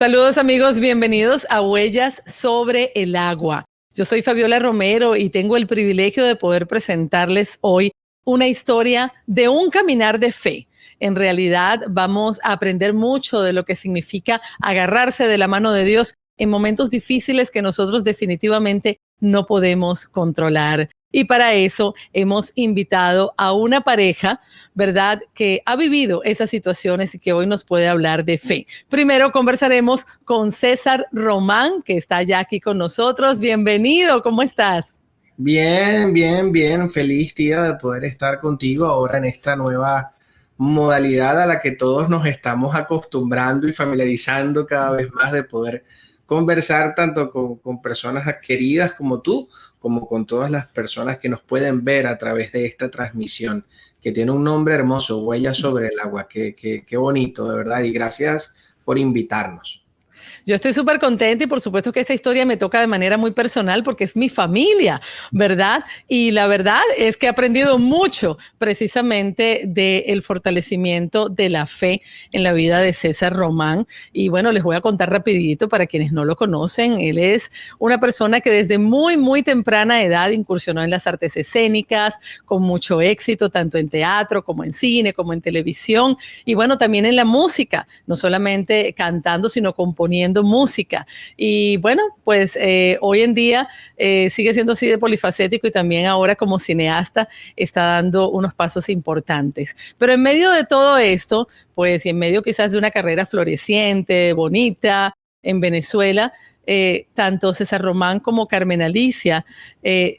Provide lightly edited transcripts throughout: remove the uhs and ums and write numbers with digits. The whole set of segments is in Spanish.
Saludos amigos, bienvenidos a Huellas sobre el Agua. Yo soy Fabiola Romero y tengo el privilegio de poder presentarles hoy una historia de un caminar de fe. En realidad vamos a aprender mucho de lo que significa agarrarse de la mano de Dios en momentos difíciles que nosotros definitivamente no podemos controlar. Y para eso hemos invitado a una pareja, ¿verdad?, que ha vivido esas situaciones y que hoy nos puede hablar de fe. Primero conversaremos con César Román, que está ya aquí con nosotros. Bienvenido, ¿cómo estás? Bien. Feliz, tía, de poder estar contigo ahora en esta nueva modalidad a la que todos nos estamos acostumbrando y familiarizando cada vez más, de poder conversar tanto con personas queridas como tú, como con todas las personas que nos pueden ver a través de esta transmisión, que tiene un nombre hermoso, Huellas sobre el Agua. Qué bonito, de verdad, y gracias por invitarnos. Yo estoy súper contenta y por supuesto que esta historia me toca de manera muy personal porque es mi familia, ¿verdad? Y la verdad es que he aprendido mucho precisamente del fortalecimiento de la fe en la vida de César Román. Y bueno, les voy a contar rapidito para quienes no lo conocen. Él es una persona que desde muy temprana edad incursionó en las artes escénicas con mucho éxito, tanto en teatro como en cine, como en televisión. Y bueno, también en la música, no solamente cantando, sino componiendo música. Y bueno, pues hoy en día sigue siendo así de polifacético y también ahora como cineasta está dando unos pasos importantes. Pero en medio de todo esto, pues y en medio quizás de una carrera floreciente, bonita en Venezuela, tanto César Román como Carmen Alicia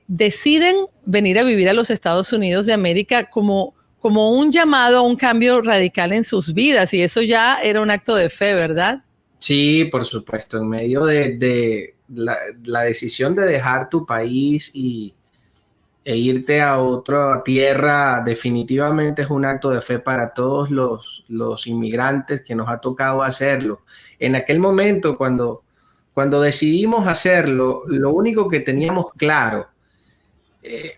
deciden venir a vivir a los Estados Unidos de América como un llamado a un cambio radical en sus vidas, y eso ya era un acto de fe, ¿verdad? Sí, por supuesto, en medio de la decisión de dejar tu país e irte a otra tierra, definitivamente es un acto de fe para todos los inmigrantes que nos ha tocado hacerlo. En aquel momento, cuando decidimos hacerlo, lo único que teníamos claro,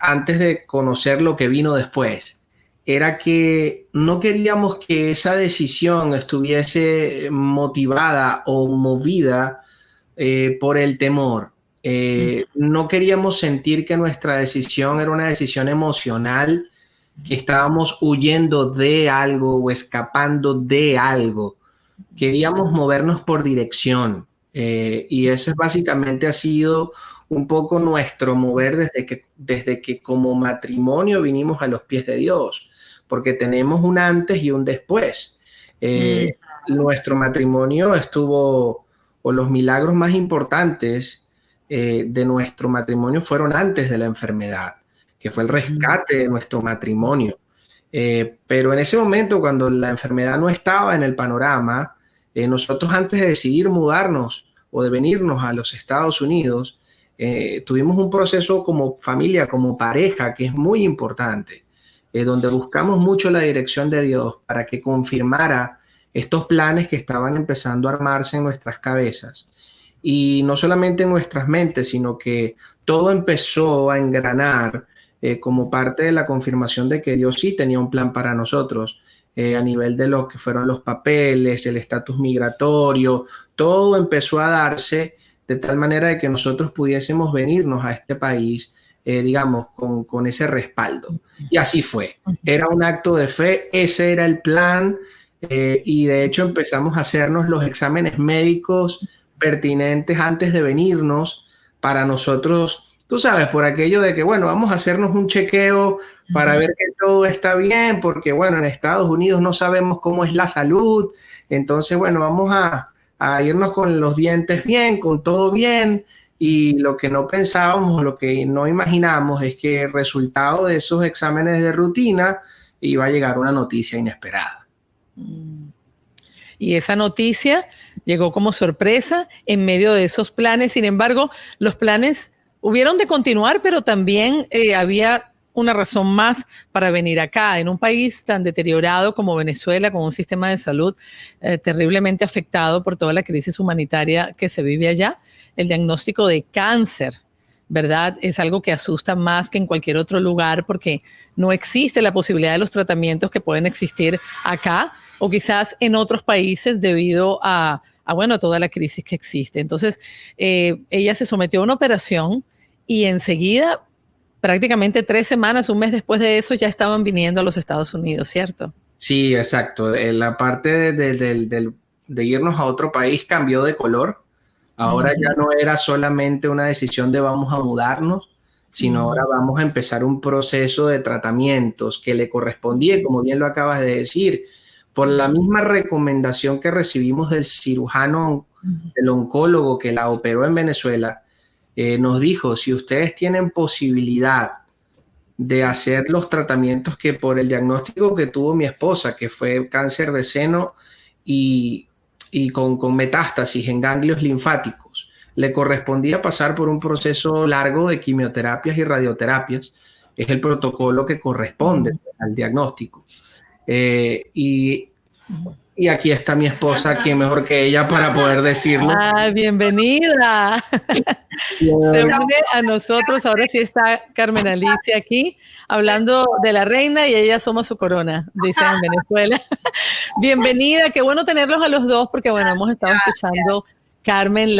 antes de conocer lo que vino después, era que no queríamos que esa decisión estuviese motivada o movida por el temor. No queríamos sentir que nuestra decisión era una decisión emocional, que estábamos huyendo de algo o escapando de algo. Queríamos movernos por dirección, y ese básicamente ha sido un poco nuestro mover desde que como matrimonio vinimos a los pies de Dios, porque tenemos un antes y un después. Nuestro matrimonio estuvo, o los milagros más importantes de nuestro matrimonio fueron antes de la enfermedad, que fue el rescate de nuestro matrimonio. Pero en ese momento, cuando la enfermedad no estaba en el panorama, nosotros, antes de decidir mudarnos o de venirnos a los Estados Unidos, tuvimos un proceso como familia, como pareja, que es muy importante, donde buscamos mucho la dirección de Dios para que confirmara estos planes que estaban empezando a armarse en nuestras cabezas. Y no solamente en nuestras mentes, sino que todo empezó a engranar como parte de la confirmación de que Dios sí tenía un plan para nosotros, a nivel de lo que fueron los papeles, el estatus migratorio. Todo empezó a darse de tal manera de que nosotros pudiésemos venirnos a este país, digamos, con ese respaldo. Y así fue. Era un acto de fe, ese era el plan, y de hecho empezamos a hacernos los exámenes médicos pertinentes antes de venirnos para nosotros. Tú sabes, por aquello de que, bueno, vamos a hacernos un chequeo para ver que todo está bien, porque, bueno, en Estados Unidos no sabemos cómo es la salud. Entonces, bueno, vamos a irnos con los dientes bien, con todo bien. Y lo que no pensábamos, lo que no imaginamos, es que el resultado de esos exámenes de rutina iba a llegar una noticia inesperada. Y esa noticia llegó como sorpresa en medio de esos planes. Sin embargo, los planes hubieron de continuar, pero también había una razón más para venir acá, en un país tan deteriorado como Venezuela, con un sistema de salud terriblemente afectado por toda la crisis humanitaria que se vive allá. El diagnóstico de cáncer, ¿verdad?, es algo que asusta más que en cualquier otro lugar, porque no existe la posibilidad de los tratamientos que pueden existir acá o quizás en otros países debido a bueno, toda la crisis que existe. Entonces, ella se sometió a una operación y enseguida, prácticamente 3 semanas, un mes después de eso, ya estaban viniendo a los Estados Unidos, ¿cierto? Sí, exacto. La parte de irnos a otro país cambió de color. Ahora ya no era solamente una decisión de vamos a mudarnos, sino ahora vamos a empezar un proceso de tratamientos que le correspondía, como bien lo acabas de decir, por la misma recomendación que recibimos del cirujano, del oncólogo que la operó en Venezuela, nos dijo, si ustedes tienen posibilidad de hacer los tratamientos que por el diagnóstico que tuvo mi esposa, que fue cáncer de seno y con metástasis en ganglios linfáticos, le correspondía pasar por un proceso largo de quimioterapias y radioterapias. Es el protocolo que corresponde al diagnóstico. Y aquí está mi esposa, quien mejor que ella para poder decirlo. ¡Ah, bienvenida! Se une a nosotros. Ahora sí está Carmen Alicia aquí, hablando de la reina y ella asoma su corona, dicen en Venezuela. Bienvenida, qué bueno tenerlos a los dos, porque bueno, hemos estado escuchando, Carmen,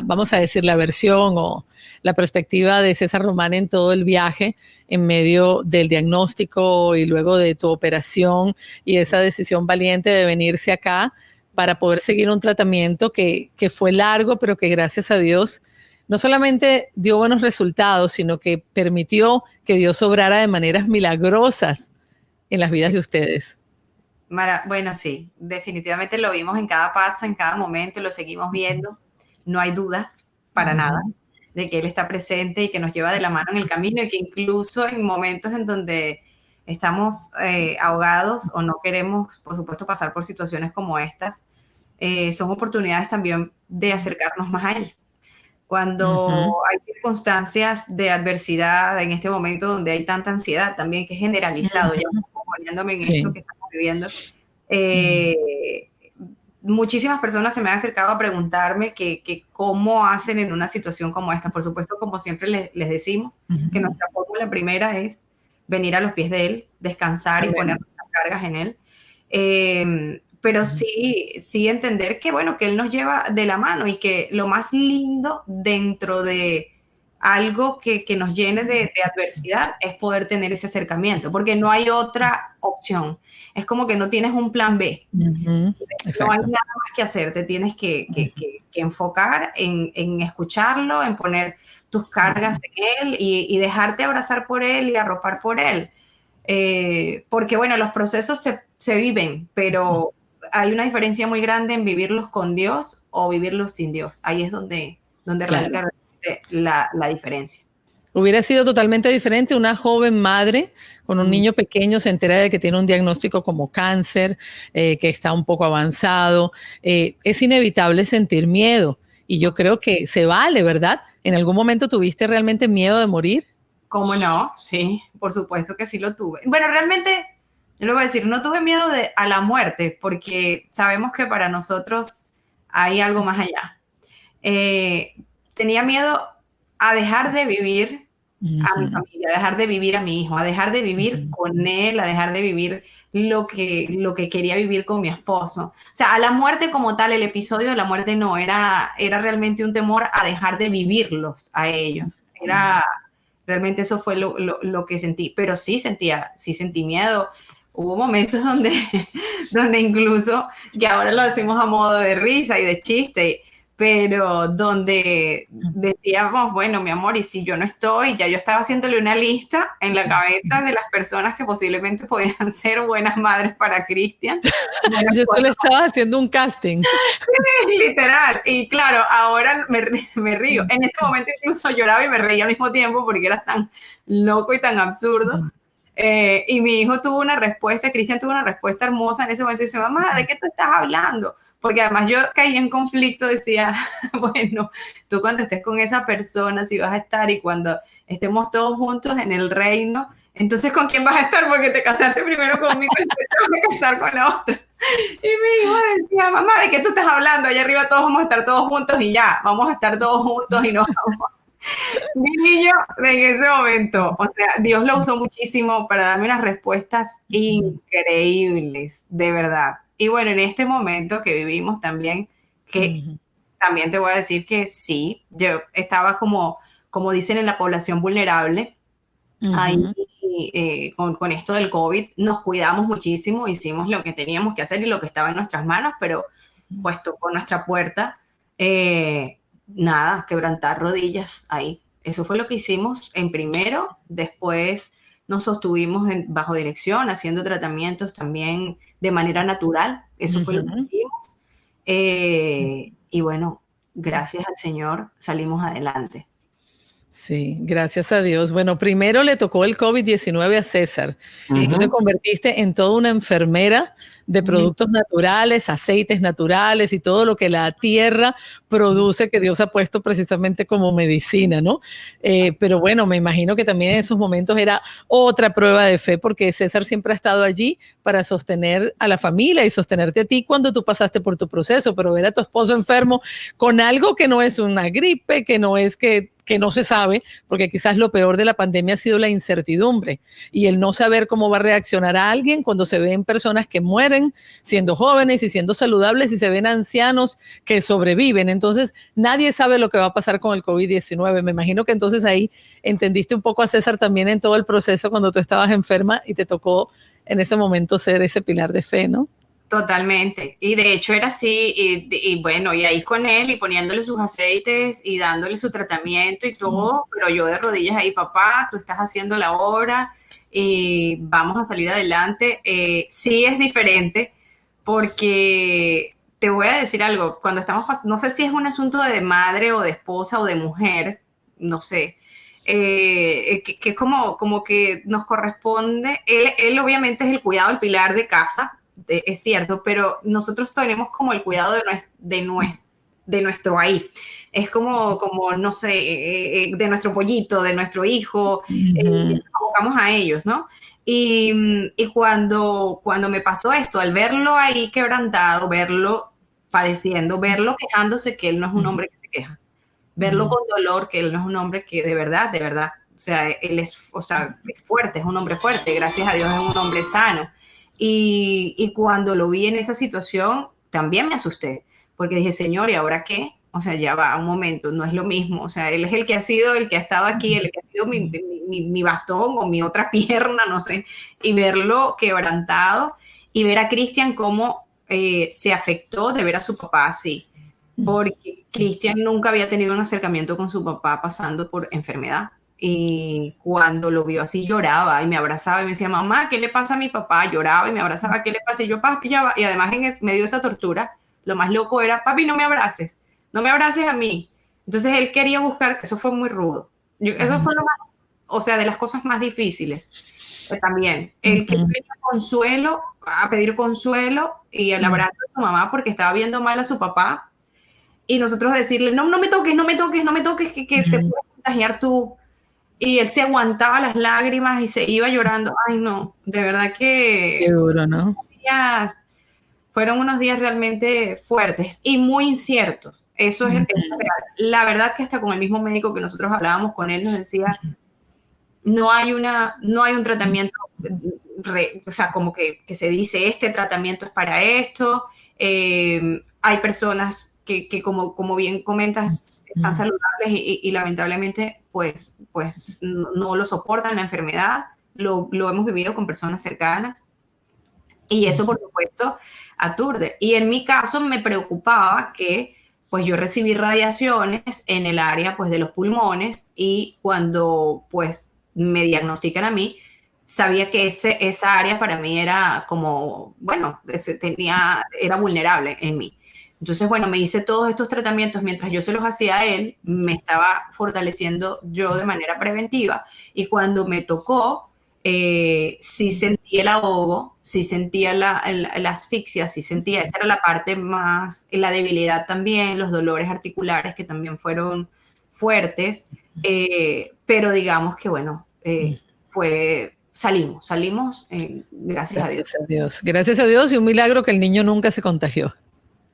vamos a decir, la versión o la perspectiva de César Román en todo el viaje, en medio del diagnóstico y luego de tu operación y esa decisión valiente de venirse acá para poder seguir un tratamiento que fue largo, pero que gracias a Dios no solamente dio buenos resultados, sino que permitió que Dios obrara de maneras milagrosas en las vidas de ustedes. Bueno, sí, definitivamente lo vimos en cada paso, en cada momento, lo seguimos viendo. No hay dudas para nada de que Él está presente y que nos lleva de la mano en el camino, y que incluso en momentos en donde estamos ahogados o no queremos, por supuesto, pasar por situaciones como estas, son oportunidades también de acercarnos más a Él. Cuando hay circunstancias de adversidad en este momento donde hay tanta ansiedad también, que es generalizado, ya poniéndome en esto que estamos viviendo, muchísimas personas se me han acercado a preguntarme que cómo hacen en una situación como esta. Por supuesto, como siempre les decimos, que nuestra fórmula primera es venir a los pies de Él, descansar y poner nuestras cargas en Él. Pero sí entender que, bueno, que Él nos lleva de la mano, y que lo más lindo dentro de algo que nos llene de adversidad es poder tener ese acercamiento, porque no hay otra opción. Es como que no tienes un plan B. No hay nada más que hacer. Te tienes que enfocar en escucharlo, en poner tus cargas en Él y dejarte abrazar por Él y arropar por Él. Porque, bueno, los procesos se viven, pero hay una diferencia muy grande en vivirlos con Dios o vivirlos sin Dios. Ahí es donde radica la diferencia. Hubiera sido totalmente diferente. Una joven madre con un niño pequeño se entera de que tiene un diagnóstico como cáncer, que está un poco avanzado. Es inevitable sentir miedo, y yo creo que se vale, ¿verdad? ¿En algún momento tuviste realmente miedo de morir? ¿Cómo no? Sí, por supuesto que sí lo tuve. Bueno, realmente, yo le voy a decir, no tuve miedo a la muerte, porque sabemos que para nosotros hay algo más allá. Tenía miedo a dejar de vivir a mi familia, a dejar de vivir a mi hijo, a dejar de vivir con él, a dejar de vivir lo que quería vivir con mi esposo. O sea, a la muerte como tal, el episodio de la muerte no, era realmente un temor a dejar de vivirlos a ellos. Realmente eso fue lo que sentí, pero sí sentí miedo. Hubo momentos donde incluso, que ahora lo decimos a modo de risa y de chiste, pero donde decíamos, bueno, mi amor, y si yo no estoy, ya yo estaba haciéndole una lista en la cabeza de las personas que posiblemente podían ser buenas madres para Cristian. Yo solo estaba haciendo un casting. Sí, literal. Y claro, ahora me río. En ese momento incluso lloraba y me reía al mismo tiempo porque era tan loco y tan absurdo. Y mi hijo tuvo una respuesta, Cristian tuvo una respuesta hermosa en ese momento y dice, mamá, ¿de qué tú estás hablando? Porque además yo caí en conflicto, decía, bueno, tú cuando estés con esa persona, si vas a estar, y cuando estemos todos juntos en el reino, entonces ¿con quién vas a estar? Porque te casaste primero conmigo y te vas a casar con la otra. Y mi hijo decía, mamá, ¿de qué tú estás hablando? Allá arriba todos vamos a estar todos juntos y ya, vamos a estar todos juntos y nos vamos. Mi niño en ese momento, o sea, Dios lo usó muchísimo para darme unas respuestas increíbles, de verdad. Y bueno, en este momento que vivimos también, que también te voy a decir que sí, yo estaba como dicen en la población vulnerable, ahí con esto del COVID nos cuidamos muchísimo, hicimos lo que teníamos que hacer y lo que estaba en nuestras manos, pero pues tocó nuestra puerta, nada, quebrantar rodillas ahí. Eso fue lo que hicimos en primero, después nos sostuvimos bajo dirección, haciendo tratamientos también de manera natural, eso fue lo que hicimos. Y bueno, gracias al Señor salimos adelante. Sí, gracias a Dios. Bueno, primero le tocó el COVID-19 a César y tú te convertiste en toda una enfermera de productos naturales, aceites naturales y todo lo que la tierra produce que Dios ha puesto precisamente como medicina, ¿no? Pero bueno, me imagino que también en esos momentos era otra prueba de fe porque César siempre ha estado allí para sostener a la familia y sostenerte a ti cuando tú pasaste por tu proceso, pero ver a tu esposo enfermo con algo que no es una gripe, que no es que no se sabe, porque quizás lo peor de la pandemia ha sido la incertidumbre y el no saber cómo va a reaccionar a alguien cuando se ven personas que mueren siendo jóvenes y siendo saludables y se ven ancianos que sobreviven. Entonces, nadie sabe lo que va a pasar con el COVID-19. Me imagino que entonces ahí entendiste un poco a César también en todo el proceso cuando tú estabas enferma y te tocó en ese momento ser ese pilar de fe, ¿no? Totalmente. Y de hecho era así, y bueno, y ahí con él y poniéndole sus aceites y dándole su tratamiento y todo, pero yo de rodillas ahí, papá, tú estás haciendo la obra y vamos a salir adelante. Sí es diferente porque te voy a decir algo, cuando estamos pasando, no sé si es un asunto de madre o de esposa o de mujer, no sé, que como que nos corresponde, él obviamente es el cuidado, el pilar de casa, es cierto, pero nosotros tenemos como el cuidado de nuestro ahí. Es como no sé, de nuestro pollito, de nuestro hijo, abocamos a ellos, ¿no? Y cuando me pasó esto, al verlo ahí quebrantado, verlo padeciendo, verlo quejándose, que él no es un hombre que se queja, verlo con dolor, que él no es un hombre que de verdad, o sea, él es, o sea, es fuerte, es un hombre fuerte, gracias a Dios es un hombre sano. Y cuando lo vi en esa situación, también me asusté, porque dije, Señor, ¿y ahora qué? O sea, ya va, un momento, no es lo mismo. O sea, él es el que ha sido, el que ha estado aquí, el que ha sido mi bastón o mi otra pierna, no sé, y verlo quebrantado y ver a Cristian cómo se afectó de ver a su papá así, porque Cristian nunca había tenido un acercamiento con su papá pasando por enfermedad. Y cuando lo vio así lloraba y me abrazaba y me decía, mamá, ¿qué le pasa a mi papá? Lloraba y me abrazaba, ¿qué le pasa? Y yo, papi, ya va. Y además en medio de esa tortura, lo más loco era, papi, no me abraces a mí. Entonces él quería buscar, eso fue muy rudo. Eso fue lo más, o sea, de las cosas más difíciles también. Él quería consuelo, a pedir consuelo y el abrazo de su mamá porque estaba viendo mal a su papá. Y nosotros decirle, no me toques, que te puedes contagiar tú. Y él se aguantaba las lágrimas y se iba llorando. Ay, no, de verdad que... Qué duro, ¿no? Fueron unos días realmente fuertes y muy inciertos. Eso es real. La verdad que hasta con el mismo médico que nosotros hablábamos con él nos decía, no hay un tratamiento, o sea, como que se dice, este tratamiento es para esto. Hay personas que como bien comentas, están saludables y lamentablemente pues no lo soportan la enfermedad, lo hemos vivido con personas cercanas y eso por supuesto aturde. Y en mi caso me preocupaba que pues yo recibí radiaciones en el área pues de los pulmones y cuando pues me diagnostican a mí, sabía que esa área para mí era como, bueno, era vulnerable en mí. Entonces, bueno, me hice todos estos tratamientos mientras yo se los hacía a él, me estaba fortaleciendo yo de manera preventiva y cuando me tocó, sí sentí el ahogo, sí sentía la asfixia, sí sentía, esa era la parte más, la debilidad también, los dolores articulares que también fueron fuertes, pero digamos que bueno, salimos, gracias a Dios. Gracias a Dios y un milagro que el niño nunca se contagió.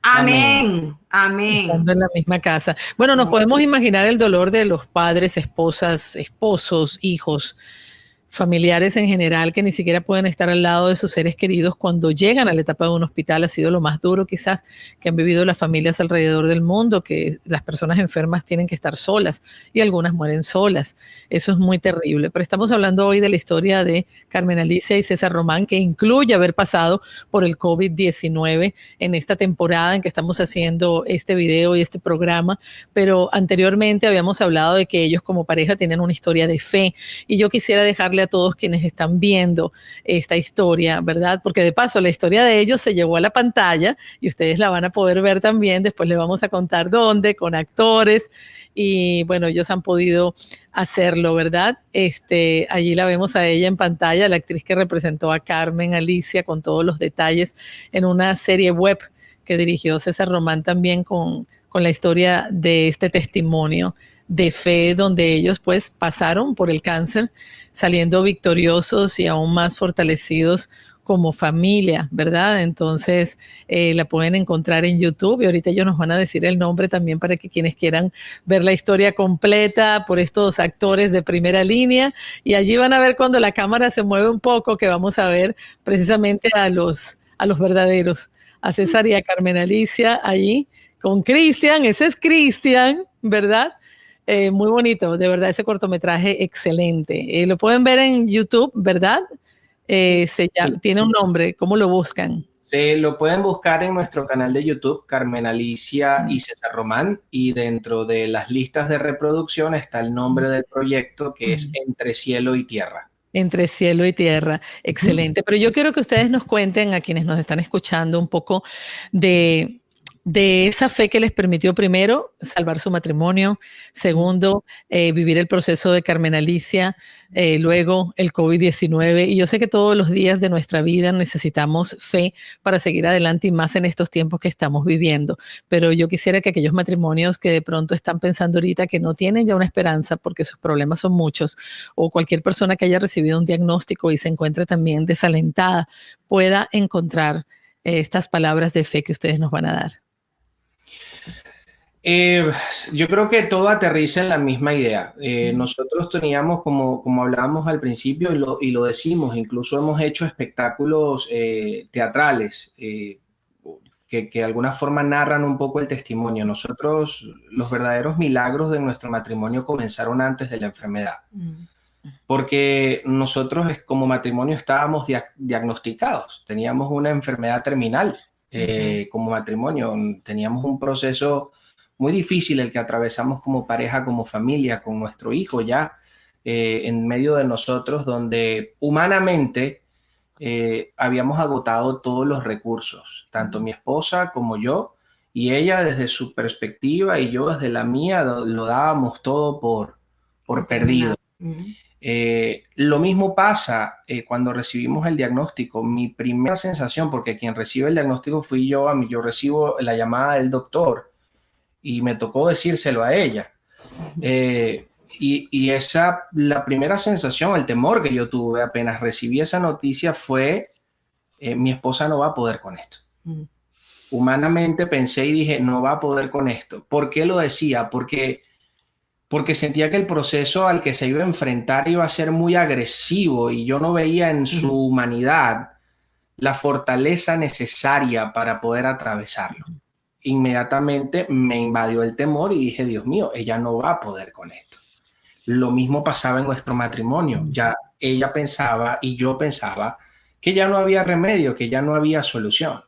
Amén. Estando en la misma casa. Bueno, nos podemos imaginar el dolor de los padres, esposas, esposos, hijos familiares en general que ni siquiera pueden estar al lado de sus seres queridos cuando llegan a la etapa de un hospital. Ha sido lo más duro quizás que han vivido las familias alrededor del mundo, que las personas enfermas tienen que estar solas y algunas mueren solas. Eso es muy terrible. Pero estamos hablando hoy de la historia de Carmen Alicia y César Román, que incluye haber pasado por el COVID-19 en esta temporada en que estamos haciendo este video y este programa. Pero anteriormente habíamos hablado de que ellos como pareja tienen una historia de fe, y yo quisiera dejarle a todos quienes están viendo esta historia, ¿verdad? Porque de paso la historia de ellos se llevó a la pantalla y ustedes la van a poder ver también. Después les vamos a contar dónde, con actores, y bueno, ellos han podido hacerlo, ¿verdad? Allí la vemos a ella en pantalla, la actriz que representó a Carmen Alicia, con todos los detalles en una serie web que dirigió César Román también con la historia de este testimonio de fe, donde ellos pues pasaron por el cáncer, saliendo victoriosos y aún más fortalecidos como familia, ¿verdad? Entonces la pueden encontrar en YouTube, y ahorita ellos nos van a decir el nombre también para que quienes quieran ver la historia completa por estos actores de primera línea, y allí van a ver cuando la cámara se mueve un poco, que vamos a ver precisamente a los verdaderos, a César y a Carmen Alicia allí con Cristian. Ese es Cristian, ¿verdad? Muy bonito, de verdad, ese cortometraje excelente. Lo pueden ver en YouTube, ¿verdad? Tiene un nombre, ¿cómo lo buscan? Se lo pueden buscar en nuestro canal de YouTube, Carmen Alicia y César Román, y dentro de las listas de reproducción está el nombre del proyecto, que es Entre Cielo y Tierra. Entre cielo y tierra, excelente. Pero yo quiero que ustedes nos cuenten, a quienes nos están escuchando, un poco de esa fe que les permitió, primero, salvar su matrimonio, segundo, vivir el proceso de Carmen Alicia, luego el COVID-19. Y yo sé que todos los días de nuestra vida necesitamos fe para seguir adelante, y más en estos tiempos que estamos viviendo. Pero yo quisiera que aquellos matrimonios que de pronto están pensando ahorita que no tienen ya una esperanza porque sus problemas son muchos, o cualquier persona que haya recibido un diagnóstico y se encuentre también desalentada, pueda encontrar estas palabras de fe que ustedes nos van a dar. Yo creo que todo aterriza en la misma idea. Nosotros teníamos, como hablábamos al principio, y lo decimos, incluso hemos hecho espectáculos teatrales que de alguna forma narran un poco el testimonio. Nosotros, los verdaderos milagros de nuestro matrimonio comenzaron antes de la enfermedad. Porque nosotros como matrimonio estábamos diagnosticados, teníamos una enfermedad terminal. Como matrimonio teníamos un proceso muy difícil el que atravesamos como pareja, como familia, con nuestro hijo ya en medio de nosotros, donde humanamente habíamos agotado todos los recursos, tanto mi esposa como yo, y ella desde su perspectiva y yo desde la mía lo dábamos todo por perdido. Lo mismo pasa cuando recibimos el diagnóstico. Mi primera sensación, porque quien recibe el diagnóstico fui yo, yo recibo la llamada del doctor y me tocó decírselo a ella. Y la primera sensación, el temor que yo tuve apenas recibí esa noticia fue, mi esposa no va a poder con esto. Humanamente pensé y dije, no va a poder con esto. ¿Por qué lo decía? Porque sentía que el proceso al que se iba a enfrentar iba a ser muy agresivo, y yo no veía en su humanidad la fortaleza necesaria para poder atravesarlo. Inmediatamente me invadió el temor y dije, Dios mío, ella no va a poder con esto. Lo mismo pasaba en nuestro matrimonio. Ya ella pensaba y yo pensaba que ya no había remedio, que ya no había solución.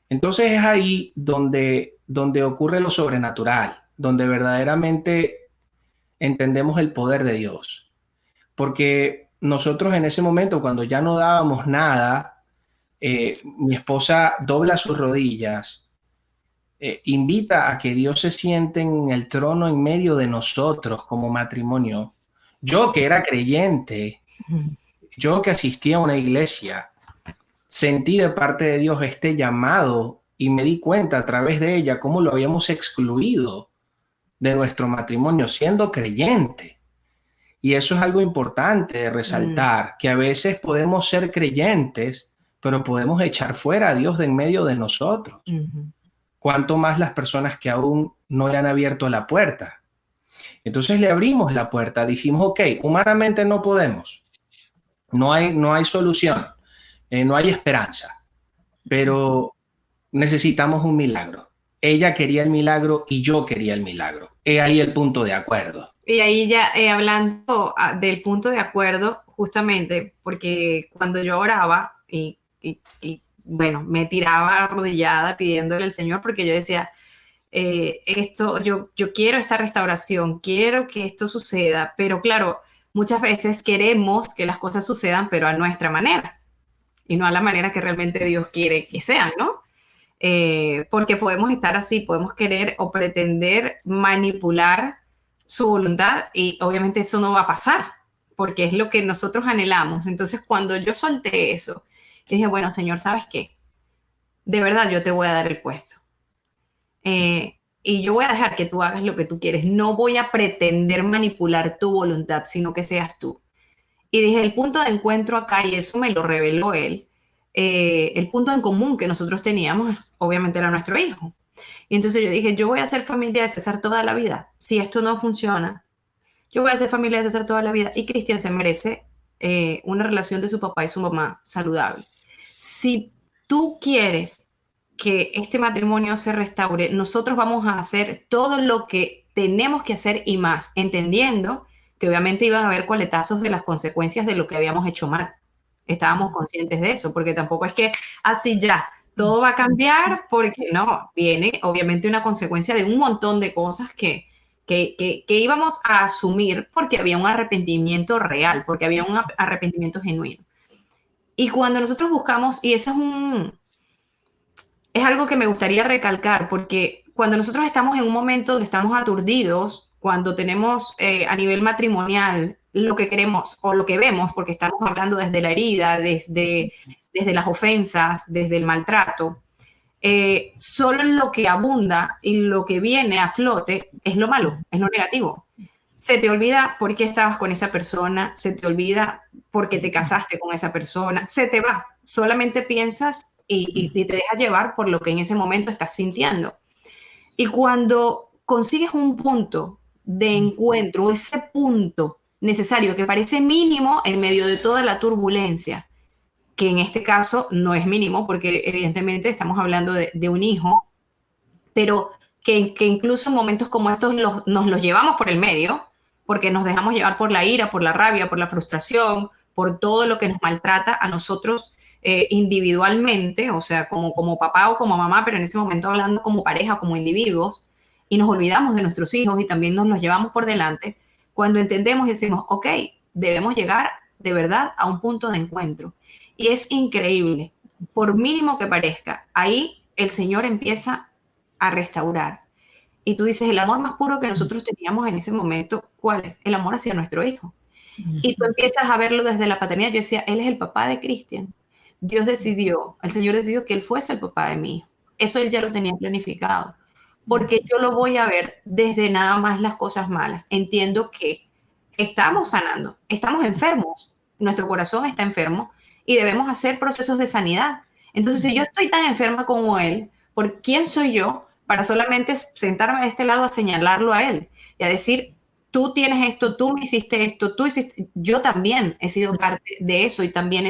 Entonces es ahí donde ocurre lo sobrenatural, donde verdaderamente entendemos el poder de Dios. Porque nosotros en ese momento, cuando ya no dábamos nada, mi esposa dobla sus rodillas, invita a que Dios se siente en el trono en medio de nosotros como matrimonio. Yo que era creyente, yo que asistía a una iglesia, sentí de parte de Dios este llamado y me di cuenta a través de ella cómo lo habíamos excluido de nuestro matrimonio siendo creyente. Y eso es algo importante de resaltar, que a veces podemos ser creyentes, pero podemos echar fuera a Dios de en medio de nosotros. Cuanto más las personas que aún no le han abierto la puerta. Entonces le abrimos la puerta, dijimos, ok, humanamente no podemos, no hay solución, no hay esperanza, pero necesitamos un milagro. Ella quería el milagro y yo quería el milagro. He ahí el punto de acuerdo. Y ahí ya hablando del punto de acuerdo, justamente, porque cuando yo oraba y bueno, me tiraba arrodillada pidiéndole al Señor, porque yo decía, yo quiero esta restauración, quiero que esto suceda, pero claro, muchas veces queremos que las cosas sucedan, pero a nuestra manera, y no a la manera que realmente Dios quiere que sean, ¿no? Porque podemos estar así, podemos querer o pretender manipular su voluntad y obviamente eso no va a pasar, porque es lo que nosotros anhelamos. Entonces, cuando yo solté eso, dije, bueno, Señor, ¿sabes qué? De verdad yo te voy a dar el puesto. Y yo voy a dejar que tú hagas lo que tú quieres. No voy a pretender manipular tu voluntad, sino que seas tú. Y dije, el punto de encuentro acá, y eso me lo reveló él, el punto en común que nosotros teníamos, obviamente, era nuestro hijo. Y entonces yo dije, yo voy a ser familia de César toda la vida. Si esto no funciona, yo voy a ser familia de César toda la vida. Y Cristian se merece una relación de su papá y su mamá saludable. Si tú quieres que este matrimonio se restaure, nosotros vamos a hacer todo lo que tenemos que hacer y más, entendiendo que obviamente iban a haber coletazos de las consecuencias de lo que habíamos hecho mal. Estábamos conscientes de eso, porque tampoco es que así ya todo va a cambiar, porque no, viene obviamente una consecuencia de un montón de cosas que íbamos a asumir porque había un arrepentimiento real, porque había un arrepentimiento genuino. Y cuando nosotros buscamos, y eso es algo que me gustaría recalcar, porque cuando nosotros estamos en un momento donde estamos aturdidos, cuando tenemos a nivel matrimonial lo que queremos o lo que vemos, porque estamos hablando desde la herida, desde las ofensas, desde el maltrato, solo lo que abunda y lo que viene a flote es lo malo, es lo negativo. Se te olvida por qué estabas con esa persona, se te olvida por qué te casaste con esa persona, se te va, solamente piensas y te dejas llevar por lo que en ese momento estás sintiendo. Y cuando consigues un punto de encuentro, ese punto necesario que parece mínimo en medio de toda la turbulencia, que en este caso no es mínimo porque evidentemente estamos hablando de un hijo, pero que incluso en momentos como estos nos los llevamos por el medio, porque nos dejamos llevar por la ira, por la rabia, por la frustración, por todo lo que nos maltrata a nosotros individualmente, o sea, como papá o como mamá, pero en ese momento hablando como pareja, como individuos, y nos olvidamos de nuestros hijos y también nos los llevamos por delante, cuando entendemos y decimos, ok, debemos llegar de verdad a un punto de encuentro. Y es increíble, por mínimo que parezca, ahí el Señor empieza a restaurar. Y tú dices, el amor más puro que nosotros teníamos en ese momento, ¿cuál es? El amor hacia nuestro hijo. Y tú empiezas a verlo desde la paternidad. Yo decía, él es el papá de Cristian. Dios decidió, el Señor decidió que él fuese el papá de mi hijo. Eso él ya lo tenía planificado. Porque yo lo voy a ver desde nada más las cosas malas. Entiendo que estamos sanando, estamos enfermos, nuestro corazón está enfermo y debemos hacer procesos de sanidad. Entonces, si yo estoy tan enferma como él, ¿por quién soy yo para solamente sentarme de este lado a señalarlo a él y a decir, tú tienes esto, tú me hiciste esto, tú hiciste, yo también he sido parte de eso y también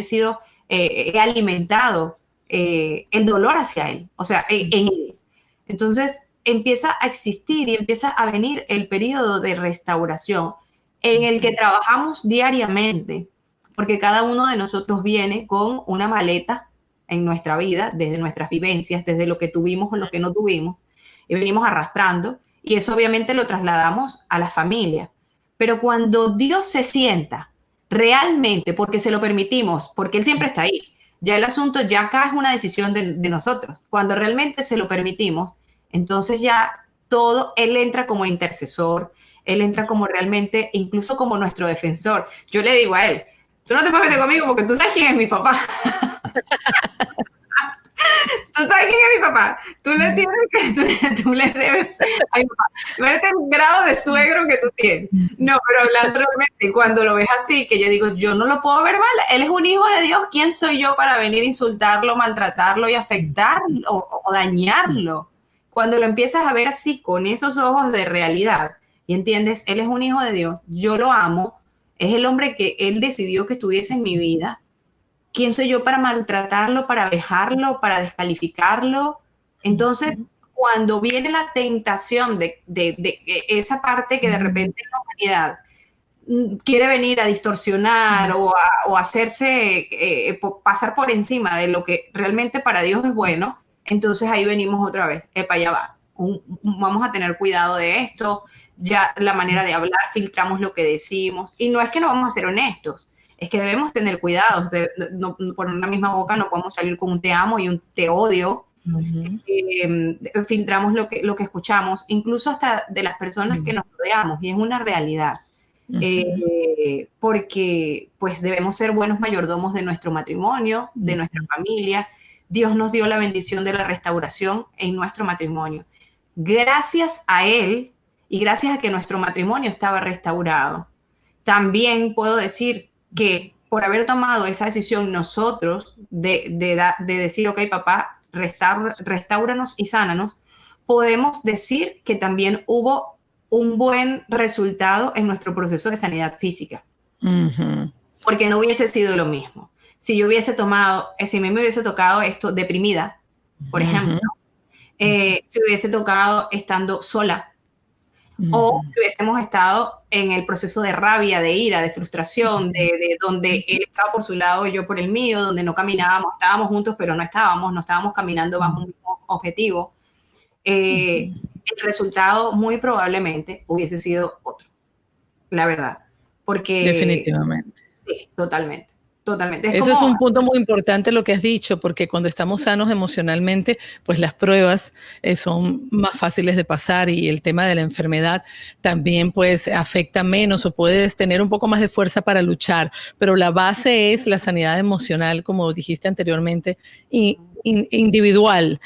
he alimentado el dolor hacia él, o sea, en él. Entonces, empieza a existir y empieza a venir el periodo de restauración en el que trabajamos diariamente, porque cada uno de nosotros viene con una maleta en nuestra vida, desde nuestras vivencias, desde lo que tuvimos o lo que no tuvimos, y venimos arrastrando, y eso obviamente lo trasladamos a la familia. Pero cuando Dios se sienta realmente, porque se lo permitimos, porque Él siempre está ahí, ya el asunto ya acá es una decisión de nosotros, cuando realmente se lo permitimos, entonces ya todo, Él entra como intercesor, Él entra como realmente, incluso como nuestro defensor. Yo le digo a Él, tú no te puedes meter conmigo porque tú sabes quién es mi papá. Tú sabes quién es mi papá. Tú le tienes que, tú le debes a mi papá. Imagínate el grado de suegro que tú tienes. No, pero hablando realmente, cuando lo ves así, que yo digo, yo no lo puedo ver mal. Él es un hijo de Dios. ¿Quién soy yo para venir a insultarlo, maltratarlo y afectarlo o dañarlo? Cuando lo empiezas a ver así, con esos ojos de realidad, y entiendes, él es un hijo de Dios, yo lo amo, es el hombre que Él decidió que estuviese en mi vida. ¿Quién soy yo para maltratarlo, para vejarlo, para descalificarlo? Entonces, cuando viene la tentación de esa parte que de repente la humanidad quiere venir a distorsionar o hacerse pasar por encima de lo que realmente para Dios es bueno, entonces ahí venimos otra vez, para allá va. Vamos a tener cuidado de esto, ya la manera de hablar, filtramos lo que decimos, y no es que no vamos a ser honestos, es que debemos tener cuidado, por una misma boca no podemos salir con un te amo y un te odio. Filtramos lo que escuchamos, incluso hasta de las personas que nos rodeamos, y es una realidad. Porque pues debemos ser buenos mayordomos de nuestro matrimonio, de nuestra familia. Dios nos dio la bendición de la restauración en nuestro matrimonio. Gracias a Él y gracias a que nuestro matrimonio estaba restaurado, también puedo decir que por haber tomado esa decisión nosotros de decir, ok, papá, restáuranos y sánanos, podemos decir que también hubo un buen resultado en nuestro proceso de sanidad física. Porque no hubiese sido lo mismo. Si yo hubiese tomado, si a mí me hubiese tocado esto deprimida, por ejemplo, si hubiese tocado estando sola, o si hubiésemos estado en el proceso de rabia, de ira, de frustración, de donde él estaba por su lado y yo por el mío, donde no caminábamos, estábamos juntos, pero no estábamos caminando bajo un mismo objetivo. El resultado muy probablemente hubiese sido otro, la verdad, porque definitivamente. Sí, totalmente. Ese es un punto muy importante lo que has dicho, porque cuando estamos sanos emocionalmente, pues las pruebas son más fáciles de pasar, y el tema de la enfermedad también pues afecta menos, o puedes tener un poco más de fuerza para luchar, pero la base es la sanidad emocional, como dijiste anteriormente, y individual,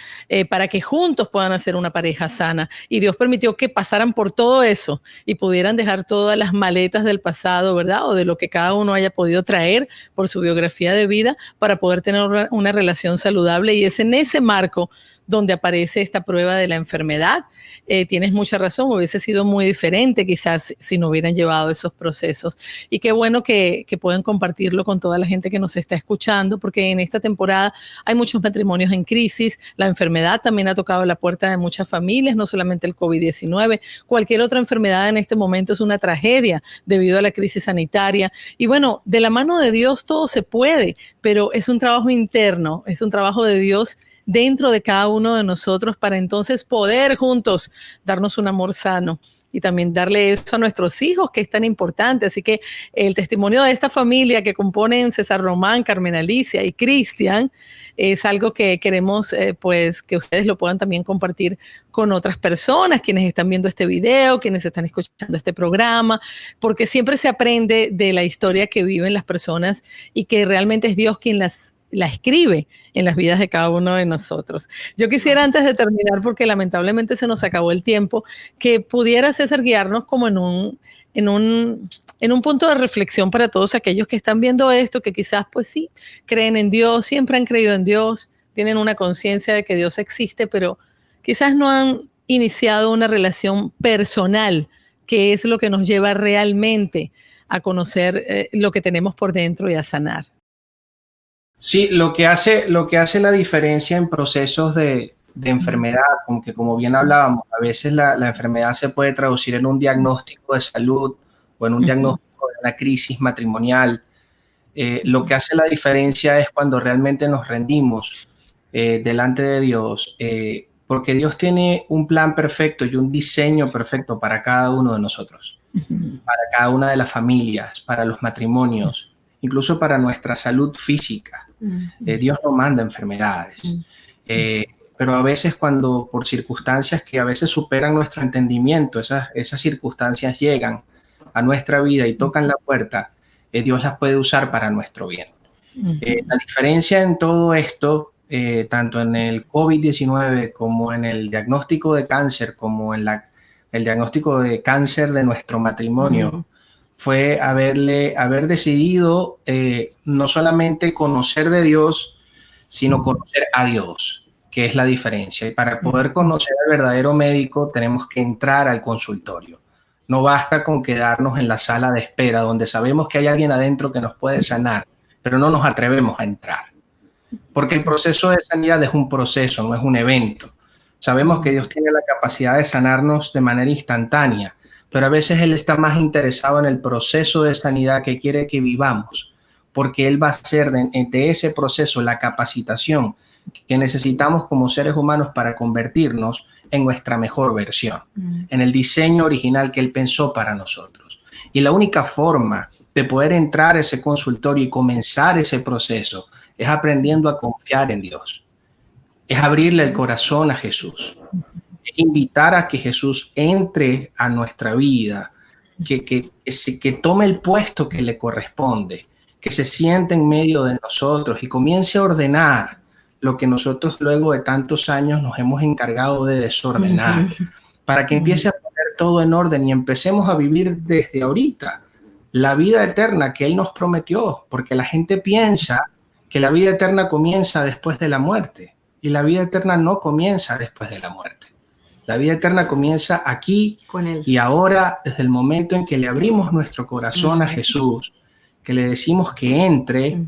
para que juntos puedan hacer una pareja sana. Y Dios permitió que pasaran por todo eso y pudieran dejar todas las maletas del pasado, ¿verdad? O de lo que cada uno haya podido traer por su biografía de vida, para poder tener una relación saludable. Y es en ese marco donde aparece esta prueba de la enfermedad. Tienes mucha razón, hubiese sido muy diferente quizás si no hubieran llevado esos procesos. Y qué bueno que pueden compartirlo con toda la gente que nos está escuchando, porque en esta temporada hay muchos matrimonios en crisis. La enfermedad también ha tocado la puerta de muchas familias, no solamente el COVID-19. Cualquier otra enfermedad en este momento es una tragedia debido a la crisis sanitaria. Y bueno, de la mano de Dios todo se puede, pero es un trabajo interno, es un trabajo de Dios dentro de cada uno de nosotros, para entonces poder juntos darnos un amor sano y también darle eso a nuestros hijos, que es tan importante. Así que el testimonio de esta familia que componen César Román, Carmen Alicia y Cristian es algo que queremos pues que ustedes lo puedan también compartir con otras personas, quienes están viendo este video, quienes están escuchando este programa, porque siempre se aprende de la historia que viven las personas, y que realmente es Dios quien la escribe en las vidas de cada uno de nosotros. Yo quisiera, antes de terminar, porque lamentablemente se nos acabó el tiempo, que pudiera, César, guiarnos como en un punto de reflexión para todos aquellos que están viendo esto, que quizás pues sí, creen en Dios, siempre han creído en Dios, tienen una conciencia de que Dios existe, pero quizás no han iniciado una relación personal, que es lo que nos lleva realmente a conocer lo que tenemos por dentro y a sanar. Sí, lo que hace la diferencia en procesos de enfermedad, como bien hablábamos, a veces la enfermedad se puede traducir en un diagnóstico de salud o en un diagnóstico de una crisis matrimonial. Lo que hace la diferencia es cuando realmente nos rendimos delante de Dios, porque Dios tiene un plan perfecto y un diseño perfecto para cada uno de nosotros, para cada una de las familias, para los matrimonios, incluso para nuestra salud física. Dios no manda enfermedades, pero a veces, cuando por circunstancias que a veces superan nuestro entendimiento, esas circunstancias llegan a nuestra vida y tocan la puerta, Dios las puede usar para nuestro bien. La diferencia en todo esto, tanto en el COVID-19 como en el diagnóstico de cáncer, como en el diagnóstico de cáncer de nuestro matrimonio, fue haber decidido no solamente conocer de Dios, sino conocer a Dios, que es la diferencia. Y para poder conocer al verdadero médico, tenemos que entrar al consultorio. No basta con quedarnos en la sala de espera donde sabemos que hay alguien adentro que nos puede sanar, pero no nos atrevemos a entrar. Porque el proceso de sanidad es un proceso, no es un evento. Sabemos que Dios tiene la capacidad de sanarnos de manera instantánea, pero a veces Él está más interesado en el proceso de sanidad que quiere que vivamos, porque Él va a hacer de ese proceso la capacitación que necesitamos como seres humanos para convertirnos en nuestra mejor versión, en el diseño original que Él pensó para nosotros. Y la única forma de poder entrar a ese consultorio y comenzar ese proceso es aprendiendo a confiar en Dios, es abrirle el corazón a Jesús, es invitar a que Jesús entre a nuestra vida, que tome el puesto que le corresponde, que se siente en medio de nosotros y comience a ordenar lo que nosotros luego de tantos años nos hemos encargado de desordenar, para que empiece a poner todo en orden y empecemos a vivir desde ahorita la vida eterna que Él nos prometió, porque la gente piensa que la vida eterna comienza después de la muerte, y la vida eterna no comienza después de la muerte. La vida eterna comienza aquí con Él. Y ahora, desde el momento en que le abrimos nuestro corazón a Jesús, que le decimos que entre,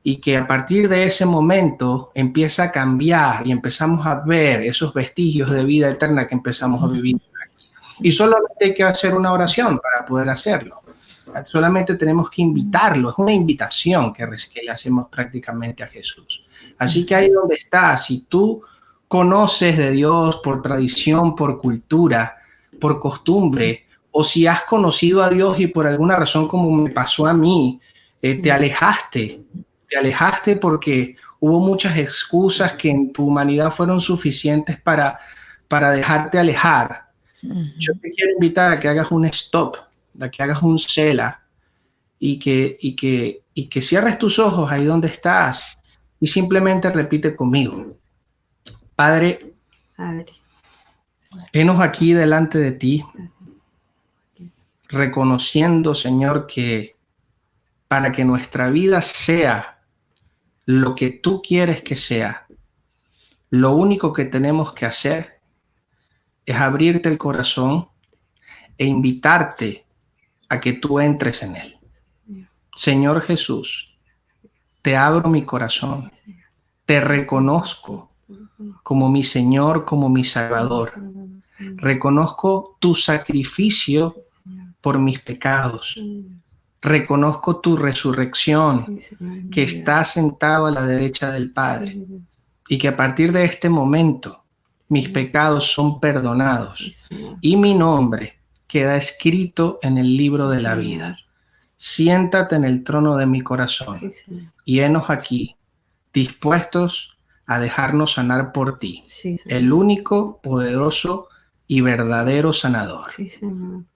y que a partir de ese momento empieza a cambiar y empezamos a ver esos vestigios de vida eterna que empezamos a vivir aquí. Y solamente hay que hacer una oración para poder hacerlo. Solamente tenemos que invitarlo, es una invitación que le hacemos prácticamente a Jesús. Así que ahí donde estás, si tú conoces de Dios por tradición, por cultura, por costumbre, o si has conocido a Dios y por alguna razón, como me pasó a mí, te alejaste porque hubo muchas excusas que en tu humanidad fueron suficientes para dejarte alejar. Yo te quiero invitar a que hagas un stop, a que hagas un Selah y que cierres tus ojos ahí donde estás y simplemente repite conmigo. Padre, henos aquí delante de ti, reconociendo, Señor, que para que nuestra vida sea lo que tú quieres que sea, lo único que tenemos que hacer es abrirte el corazón e invitarte a que tú entres en él. Señor Jesús, te abro mi corazón, te reconozco como mi Señor, como mi Salvador. Reconozco tu sacrificio por mis pecados. Reconozco tu resurrección, que está sentado a la derecha del Padre, y que a partir de este momento mis pecados son perdonados y mi nombre queda escrito en el libro de la vida. Siéntate en el trono de mi corazón y henos aquí, dispuestos a dejarnos sanar por ti, el único, poderoso y verdadero sanador.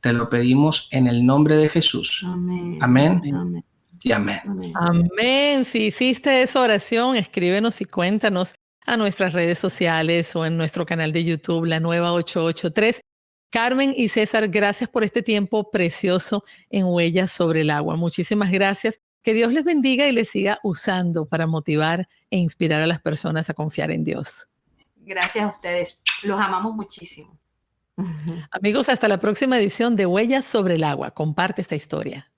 Te lo pedimos en el nombre de Jesús. Amén. Amén. Y amén. Amén. Si hiciste esa oración, escríbenos y cuéntanos a nuestras redes sociales o en nuestro canal de YouTube, La Nueva 883. Carmen y César, gracias por este tiempo precioso en Huellas sobre el Agua. Muchísimas gracias. Que Dios les bendiga y les siga usando para motivar e inspirar a las personas a confiar en Dios. Gracias a ustedes. Los amamos muchísimo. Amigos, hasta la próxima edición de Huellas sobre el Agua. Comparte esta historia.